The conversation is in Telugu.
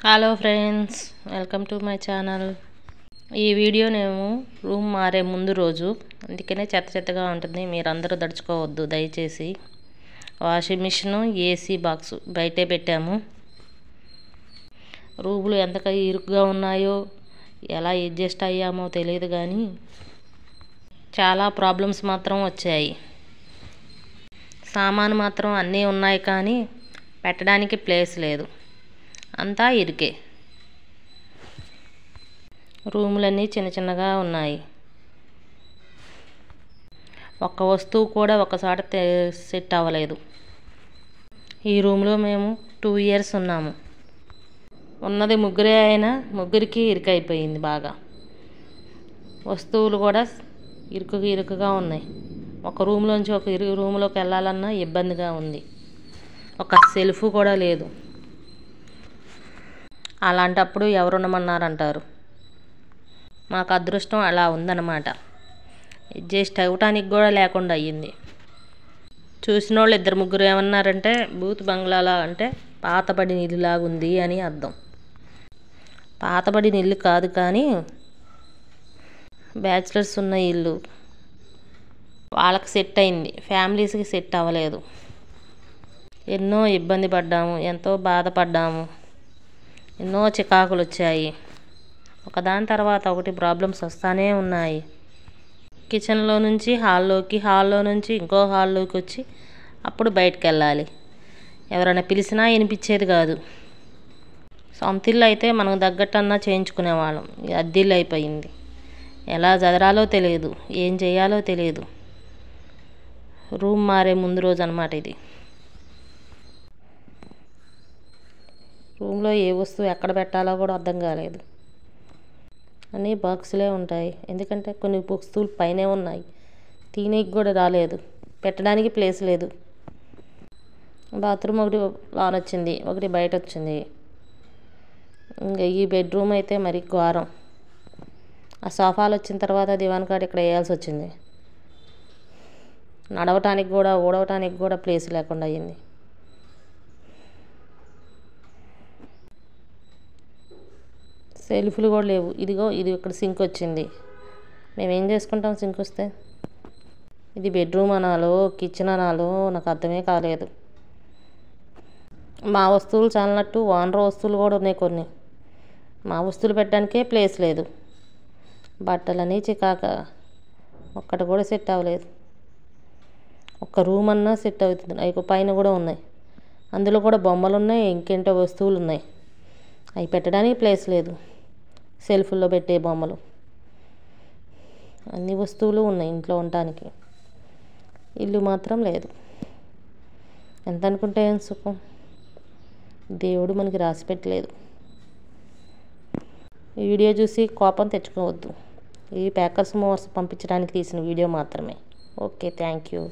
Hello friends, welcome to my channel. ఈ వీడియో నేను రూమ్ మారే ముందు రోజు, అందుకనే చెత్తగా ఉంటుంది. మీరందరూ దడుచుకోవద్దు దయచేసి. వాషింగ్ మిషన్, ఏసీ బాక్స్ బయటే పెట్టాము. రూములు ఎంతగా ఇరుకుగా ఉన్నాయో, ఎలా అడ్జస్ట్ అయ్యామో తెలియదు కానీ చాలా ప్రాబ్లమ్స్ మాత్రం వచ్చాయి. సామాను మాత్రం అన్నీ ఉన్నాయి కానీ పెట్టడానికి ప్లేస్ లేదు, అంతా ఇరుకే. రూములన్నీ చిన్నగా ఉన్నాయి. ఒక్క వస్తువు కూడా ఒకసారి సెట్ అవ్వలేదు. ఈ రూమ్లో మేము 2 years ఉన్నాము. ఉన్నది ముగ్గురే అయినా ముగ్గురికి ఇరుకైపోయింది బాగా. వస్తువులు కూడా ఇరుకుగా ఉన్నాయి. ఒక రూమ్లోంచి ఒక రూమ్లోకి వెళ్ళాలన్నా ఇబ్బందిగా ఉంది. ఒక సెల్ఫ్ కూడా లేదు. అలాంటప్పుడు ఎవరున్నమన్నారంటారు. మాకు అదృష్టం అలా ఉందన్నమాట. అడ్జస్ట్ అవ్వటానికి కూడా లేకుండా అయ్యింది. చూసిన వాళ్ళు 2-3 ఏమన్నారంటే బూత్ బంగ్లాలా, అంటే పాతబడిన ఇల్లులాగా ఉంది అని అర్థం. పాతబడిన ఇల్లు కాదు కానీ బ్యాచిలర్స్ ఉన్న ఇల్లు. వాళ్ళకి సెట్ అయింది, ఫ్యామిలీస్కి సెట్ అవ్వలేదు. ఎన్నో ఇబ్బంది పడ్డాము, ఎంతో బాధపడ్డాము, ఎన్నో చికాకులు వచ్చాయి. ఒకదాని తర్వాత ఒకటి ప్రాబ్లమ్స్ వస్తూనే ఉన్నాయి. కిచెన్లో నుంచి హాల్లోకి, హాల్లో నుంచి ఇంకో హాల్లోకి వచ్చి అప్పుడు బయటకు వెళ్ళాలి. ఎవరైనా పిలిచినా వినిపించేది కాదు. సొంత ఇల్లు అయితే మనకు తగ్గట్టన్నా చేయించుకునేవాళ్ళం. అద్దెల్లు అయిపోయింది. ఎలా చదరాలో తెలియదు, ఏం చేయాలో తెలియదు. రూమ్ మారే ముందు రోజు అన్నమాట ఇది. రూమ్లో ఏ వస్తువు ఎక్కడ పెట్టాలో కూడా అర్థం కాలేదు. అన్నీ బాక్సులే ఉంటాయి, ఎందుకంటే కొన్ని వస్తువులు పైనే ఉన్నాయి. తీనేకి కూడా రాలేదు, పెట్టడానికి ప్లేస్ లేదు. బాత్రూమ్ ఒకటి లోన వచ్చింది, ఒకటి బయట వచ్చింది. ఇంకా ఈ బెడ్రూమ్ అయితే మరి ఘోరం. ఆ సోఫాలు వచ్చిన తర్వాత దివాన్ కాడ ఇక్కడ వేయాల్సి వచ్చింది. నడవటానికి కూడా ఊడవటానికి కూడా ప్లేస్ లేకుండా అయ్యింది. సెల్ఫ్లు కూడా లేవు. ఇది ఇక్కడ సింక్ వచ్చింది. మేమేం చేసుకుంటాం సింక్ వస్తే? ఇది బెడ్రూమ్ అనాలో కిచెన్ అనాలో నాకు అర్థమే కాలేదు. మా వస్తువులు చాలినట్టు ఓనర్ వస్తువులు కూడా ఉన్నాయి కొన్ని. మా వస్తువులు పెట్టడానికే ప్లేస్ లేదు. బట్టలని చికాక, ఒక్కటి కూడా సెట్ అవ్వలేదు. ఒక్క రూమ్ అన్నా సెట్ అవుతుంది. అవి పైన కూడా ఉన్నాయి, అందులో కూడా బొమ్మలు ఉన్నాయి, ఇంకేంటో వస్తువులు ఉన్నాయి. అవి పెట్టడానికి ప్లేస్ లేదు. సెల్ఫ్లో పెట్టే బొమ్మలు, అన్ని వస్తువులు ఉన్నాయి ఇంట్లో ఉండటానికి. ఇల్లు మాత్రం లేదు. ఎంత అనుకుంటే ఏం సుఖం, దేవుడు మనకి రాసి పెట్టలేదు. ఈ వీడియో చూసి కోపం తెచ్చుకోవద్దు. ఈ ప్యాకర్స్ మోర్స్ పంపించడానికి తీసిన వీడియో మాత్రమే. Okay, thank you.